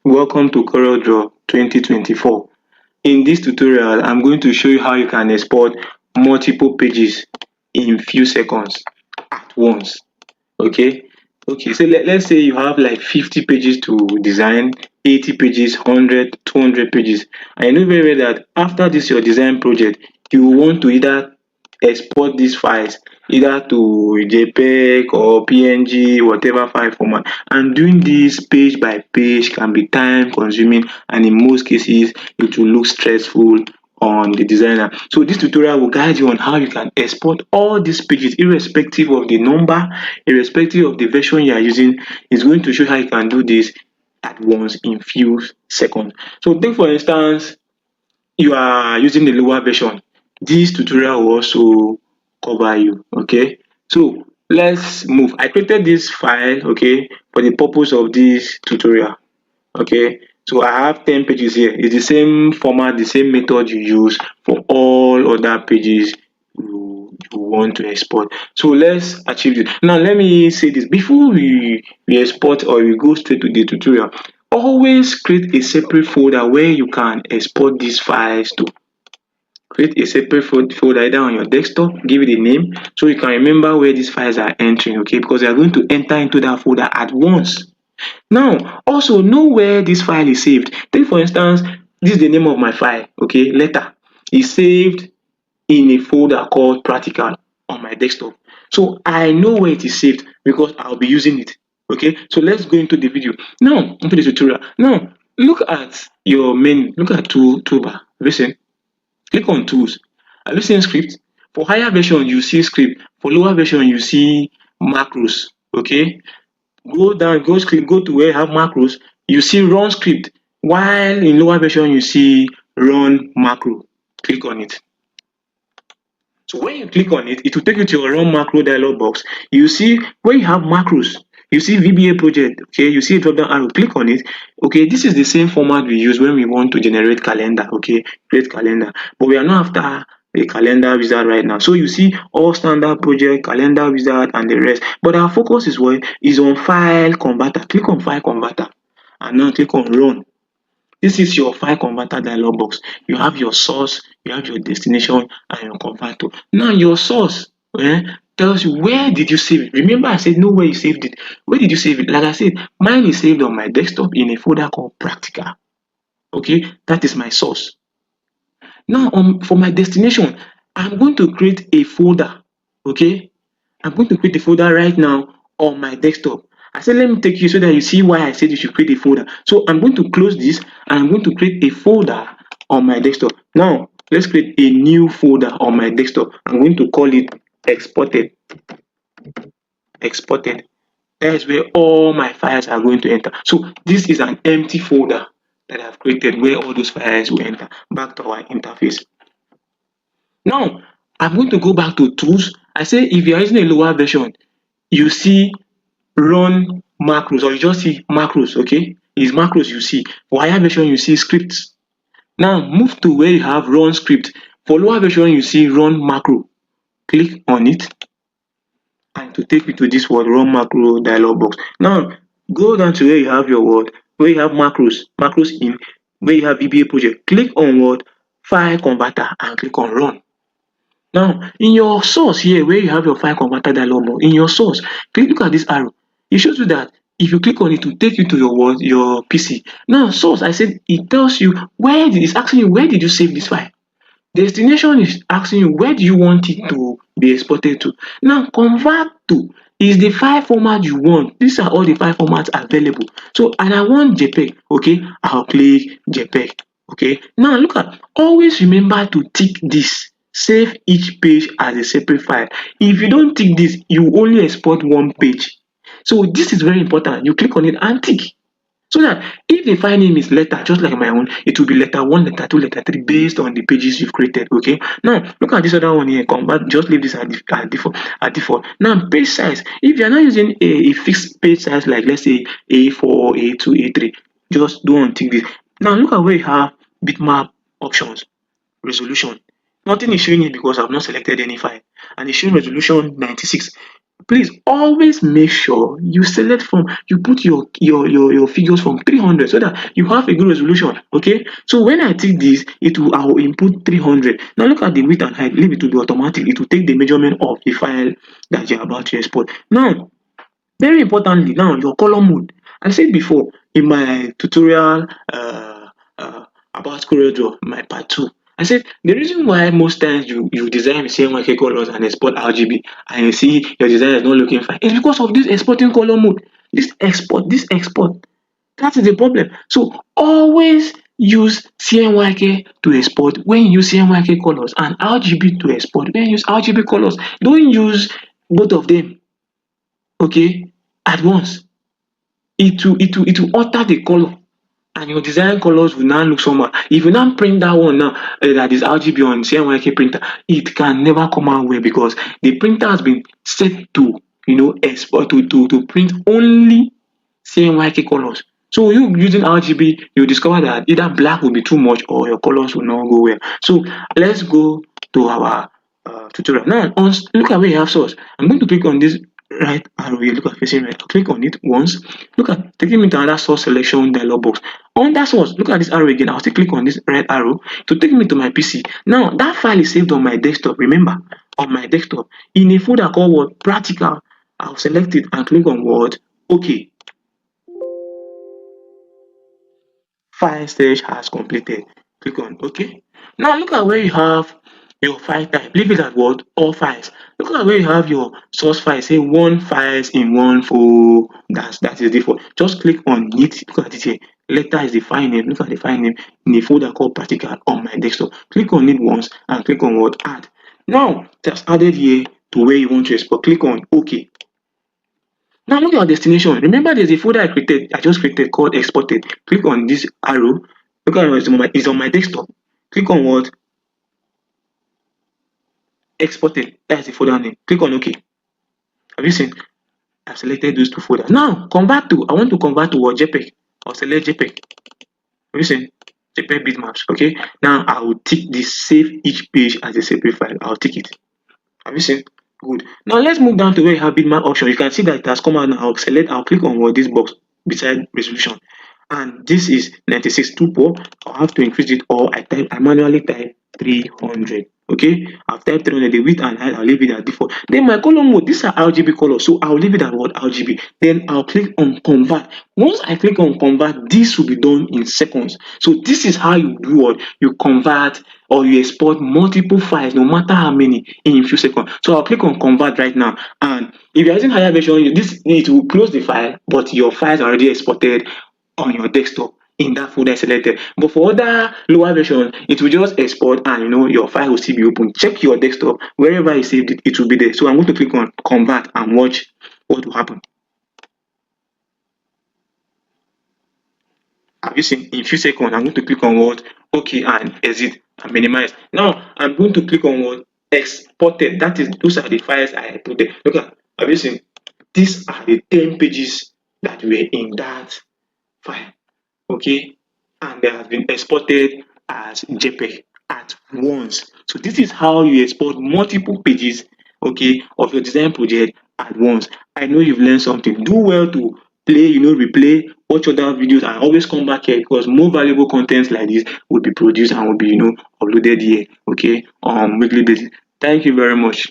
Welcome to Coreldraw 2024. In this tutorial, I'm going to show you how you can export multiple pages in few seconds at once. Okay, so let's say you have like 50 pages to design, 80 pages, 100, 200 pages. I know very well that after this your design project, you want to either export these files either to JPEG or PNG, whatever file format. And doing this page by page can be time consuming, and in most cases it will look stressful on the designer. So this tutorial will guide you on how you can export all these pages irrespective of the number, irrespective of the version you are using. It's going to show how you can do this at once in few seconds. So take for instance, you are using the lower version. This tutorial will also cover you. Okay, so let's move. I created this file, okay, for the purpose of this tutorial. Okay, so I have 10 pages here. It's the same format, the same method you use for all other pages you want to export. So let's achieve it. Now let me say this before we export or we go straight to the tutorial. Always create a separate folder where you can export these files to. Create a separate folder either on your desktop, give it a name so you can remember where these files are entering, okay, because they are going to enter into that folder at once. Now also know where this file is saved. Take for instance, this is the name of my file, okay, letter is saved in a folder called practical on my desktop. So I know where it is saved because I'll be using it. Okay, so let's go into the video now, into the tutorial. Now look at your menu, look at toolbar. Listen, click on tools. Are you seeing script? For higher version you see script, for lower version you see macros. Okay, go down, go to where you have macros, you see run script, while in lower version you see run macro. Click on it. So when you click on it, it will take you to your run macro dialog box. You see where you have macros, you see VBA project, okay, you see a drop down arrow, click on it. Okay, this is the same format we use when we want to generate calendar, okay, create calendar, but we are not after a calendar wizard right now. So you see all standard project, calendar wizard and the rest, but our focus is what is on file converter. Click on file converter and now click on run. This is your file converter dialog box. You have your source, you have your destination and your converter. Now your source tells you where did you save it. Remember I said know where you saved it. Where did you save it? Like I said, mine is saved on my desktop in a folder called practical. Okay, that is my source. Now for my destination, I'm going to create a folder. Okay, I'm going to create a folder right now on my desktop. I said let me take you so that you see why I said you should create a folder. So I'm going to close this and I'm going to create a folder on my desktop. Now let's create a new folder on my desktop. I'm going to call it exported. Exported. That is where all my files are going to enter. So this is an empty folder that I've created where all those files will enter. Back to our interface. Now I'm going to go back to tools. I say if you are using a lower version, you see run macros, or you just see macros. Okay, it's macros you see. For higher version you see scripts. Now move to where you have run script. For lower version you see run macro. Click on it and to take you to this word run macro dialog box. Now go down to where you have your word, where you have macros in, where you have VBA project. Click on word file converter and click on run. Now in your source here where you have your file converter dialog box, in your source, look at this arrow. It shows you that if you click on it to take you to your PC. Now source, I said it tells you where it's asking you where did you save this file. Destination is asking you where do you want it to be exported to. Now convert to is the file format you want. These are all the file formats available. So and I want JPEG, okay, I'll click JPEG. Okay, now look at, always remember to tick this. Save each page as a separate file. If you don't tick this, you only export one page. So this is very important. You click on it and tick. So that if the file name is letter, just like my own, it will be letter 1, letter 2, letter 3 based on the pages you've created. Okay. Now look at this other one here. Convert, just leave this at default. Now page size. If you're not using a fixed page size, like let's say A4, A2, A3, just don't tick this. Now look at where you have bitmap options, resolution. Nothing is showing it because I've not selected any file, and it's showing resolution 96. please always make sure you select from, you put your figures from 300 so that you have a good resolution. Okay, so when I take this, I will input 300. Now look at the width and height, leave it to be automatic. It will take the measurement of the file that you're about to export. Now, very importantly, now your color mode. I said before in my tutorial uh, about Coreldraw, my part 2. I said the reason why most times you design CMYK colors and export RGB and you see your design is not looking fine is because of this exporting color mode. This export. That is the problem. So always use CMYK to export when you use CMYK colors, and RGB to export when you use RGB colors. Don't use both of them, okay, at once. It will alter the color and your design colors will now look somehow. If you now print that one now, that is RGB on CMYK printer, it can never come out well because the printer has been set to, export to print only CMYK colors. So you using RGB, you discover that either black will be too much or your colors will not go well. So let's go to our tutorial. Now, look at where you have source. I'm going to click on this right arrow here. Look at facing right. Click on it once. Look at taking me to another source selection dialog box. On that source, look at this arrow again. I'll still click on this right arrow to take me to my PC. Now that file is saved on my desktop. Remember, on my desktop in a folder called what, practical. I'll select it and click on what, OK. File stage has completed. Click on OK. Now look at where you have your file type. Leave it at what? All files. Look at where you have your source file. Say one files in one folder. That is default. Just click on it. Look at it here. Letter is the file name. Look at the file name in a folder called practical on my desktop. Click on it once and click on what? Add. Now that's added here to where you want to export. Click on OK. Now look at your destination. Remember there's a folder I just created called exported. Click on this arrow. Look at it's on my desktop. Click on what? Exported. That's the folder name. Click on OK. Have you seen? I've selected those two folders. Now I want to convert to what? JPEG. I'll select JPEG. Have you seen? JPEG bitmaps. Okay. Now I will tick this save each page as a separate file. I'll tick it. Have you seen? Good. Now let's move down to where you have bitmap option. You can see that it has come out now. I'll click on what, this box beside resolution. And this is 96 too poor. I'll have to increase it, or I manually type 300. Okay, I've typed 300. The width and height, I'll leave it at default. Then my color mode, these are RGB colors, so I'll leave it at what, RGB. Then I'll click on convert. Once I click on convert, this will be done in seconds. So this is how you do what, you convert or you export multiple files, no matter how many, in a few seconds. So I'll click on convert right now, and if you're using higher version, it will close the file, but your files are already exported on your desktop in that folder selected. But for other lower version, it will just export and your file will still be open. Check your desktop, wherever you saved it, it will be there. So I'm going to click on convert and watch what will happen. Have you seen? In a few seconds, I'm going to click on what, OK, and exit and minimize. Now I'm going to click on what, exported. That is, those are the files I put there. Look at, have you seen? These are the 10 pages that were in that file. Okay, and they have been exported as JPEG at once. So this is how you export multiple pages, okay, of your design project at once. I know you've learned something. Do well to play, replay, watch other videos, and always come back here, because more valuable contents like this will be produced and will be uploaded here, okay, on weekly basis. Thank you very much.